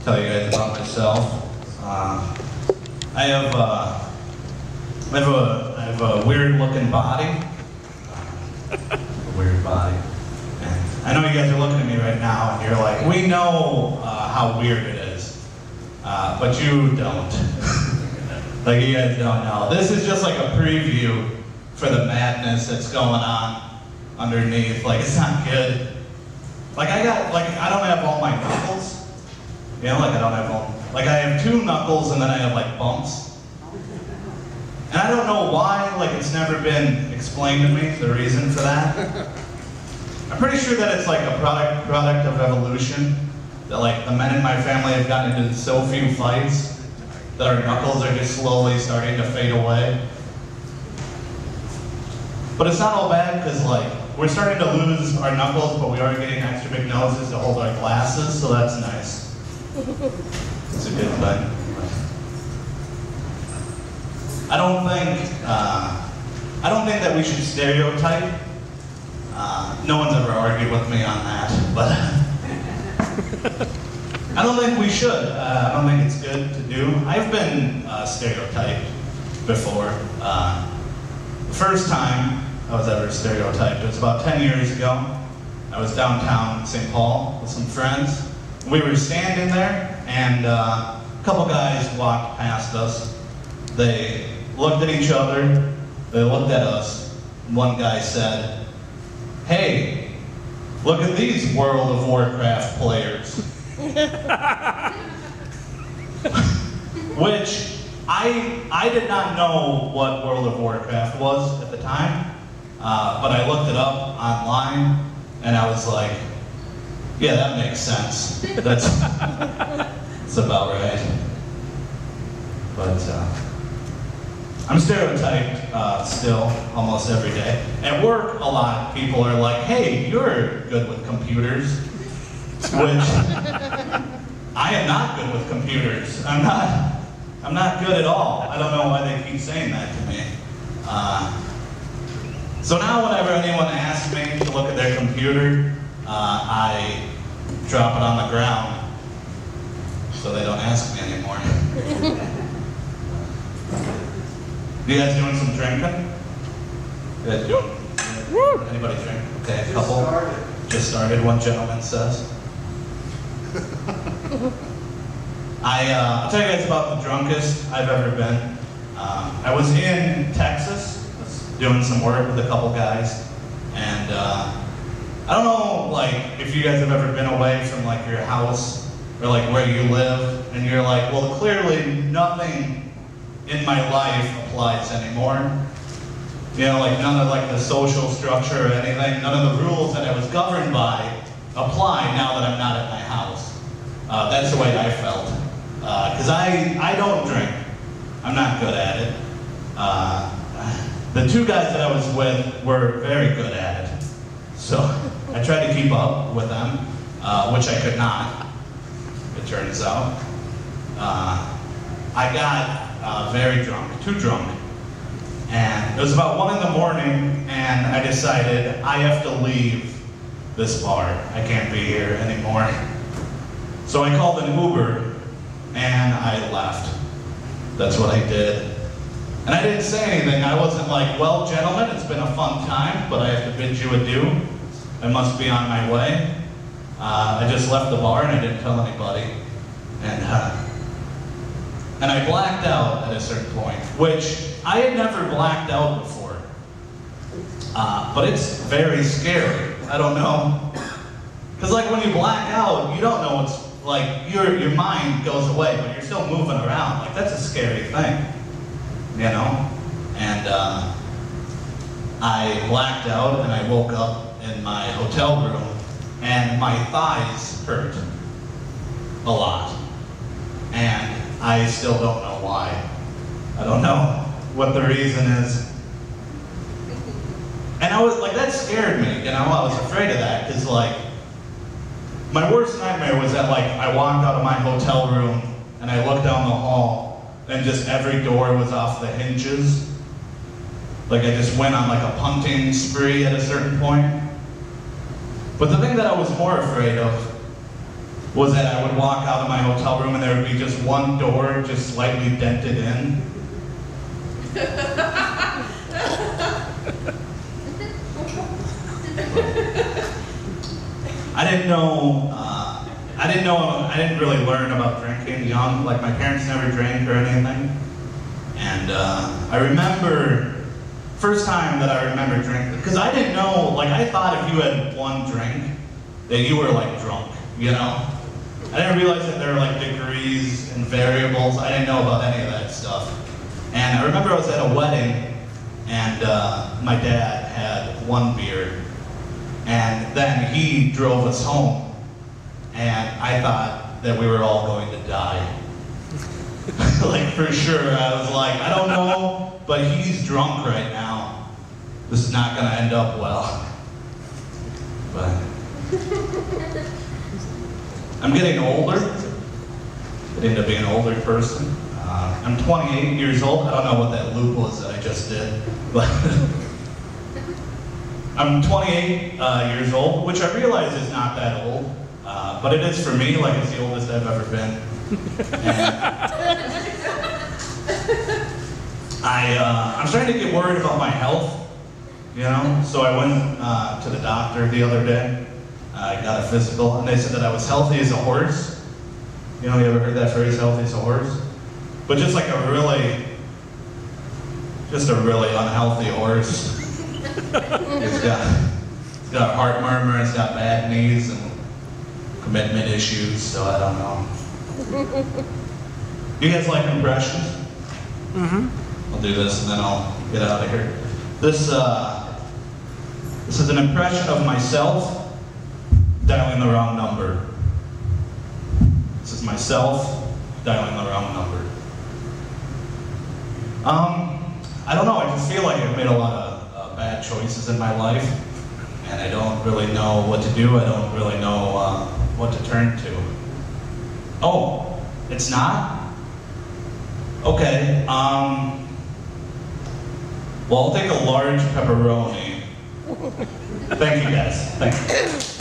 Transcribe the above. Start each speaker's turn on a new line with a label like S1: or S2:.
S1: tell you guys about myself. I have a weird-looking body. A weird body. And I know you guys are looking at me right now, and you're like, we know how weird it is, but you don't. Like, you guys don't know. This is just like a preview for the madness that's going on underneath. Like, it's not good. Like, I don't have all my knuckles. You know, like I don't have all, like I have 2 knuckles and then I have like bumps. And I don't know why, like it's never been explained to me, the reason for that. I'm pretty sure that it's like a product of evolution. That like the men in my family have gotten into so few fights that our knuckles are just slowly starting to fade away. But it's not all bad because like we're starting to lose our knuckles, but we are getting extra big noses to hold our glasses, so that's nice. It's a good thing. I don't think that we should stereotype. No one's ever argued with me on that, but I don't think we should. I don't think it's good to do. I've been stereotyped before. The first time I was ever stereotyped, it was about 10 years ago. I was downtown St. Paul with some friends. We were standing there, and a couple guys walked past us. They looked at each other, they looked at us. One guy said, "Hey, look at these World of Warcraft players." Which, I did not know what World of Warcraft was at the time, but I looked it up online, and I was like, yeah, that makes sense. That's about right. But I'm stereotyped still almost every day. At work, a lot of people are like, "Hey, you're good with computers," which I am not good with computers. I'm not good at all. I don't know why they keep saying that to me. So now whenever anyone asks me to look at their computer, I drop it on the ground so they don't ask me anymore. You guys doing some drinking? Good. Anybody drink? Okay, a couple. Just started, one gentleman says. I'll tell you guys about the drunkest I've ever been. I was in Texas, doing some work with a couple guys, and I don't know, like, if you guys have ever been away from, like, your house or, like, where you live, and you're like, well, clearly nothing in my life applies anymore. You know, like, none of, like, the social structure or anything, none of the rules that I was governed by apply now that I'm not at my house. That's the way I felt. Because I don't drink. I'm not good at it. The 2 guys that I was with were very good at it. So I tried to keep up with them, which I could not, it turns out. I got very drunk, too drunk. And it was about 1 in the morning, and I decided I have to leave this bar. I can't be here anymore. So I called an Uber, and I left. That's what I did. And I didn't say anything. I wasn't like, well, gentlemen, it's been a fun time, but I have to bid you adieu. I must be on my way. I just left the bar and I didn't tell anybody. And I blacked out at a certain point, which I had never blacked out before. But it's very scary. I don't know. Because like when you black out, you don't know what's, like your mind goes away, but you're still moving around. Like that's a scary thing. You know? And I blacked out and I woke up in my hotel room and my thighs hurt a lot. And I still don't know why. I don't know what the reason is. And I was like, that scared me, you know? I was afraid of that because like, my worst nightmare was that like I walked out of my hotel room and I looked down the hall and just every door was off the hinges. Like I just went on like a punting spree at a certain point. But the thing that I was more afraid of was that I would walk out of my hotel room and there would be just one door just slightly dented in. I didn't really learn about drinking young. Like, my parents never drank or anything. And I remember, first time that I remember drinking, because I didn't know, like, I thought if you had one drink, that you were, like, drunk, you know? I didn't realize that there were, like, degrees and variables. I didn't know about any of that stuff. And I remember I was at a wedding, and my dad had one beer, and then he drove us home, and I thought that we were all going to die. Like, for sure. I was like, I don't know, but he's drunk right now. This is not going to end up well. But I'm getting older. Getting to be an older person. I'm 28 years old. I don't know what that loop was that I just did, but I'm 28 years old, which I realize is not that old, but it is for me. Like, it's the oldest I've ever been. I'm starting to get worried about my health, you know? So I went to the doctor the other day. I got a physical, and they said that I was healthy as a horse. You know, you ever heard that phrase, healthy as a horse? But just like a really unhealthy horse. It's got a heart murmur, it's got bad knees and commitment issues, so I don't know. You guys like impressions? Mm-hmm. I'll do this and then I'll get out of here. This is an impression of myself dialing the wrong number. This is myself dialing the wrong number. I don't know, I just feel like I've made a lot of bad choices in my life, and I don't really know what to do. I don't really know what to turn to. Oh, it's not? Okay, well, I'll take a large pepperoni. Thank you guys, thank you.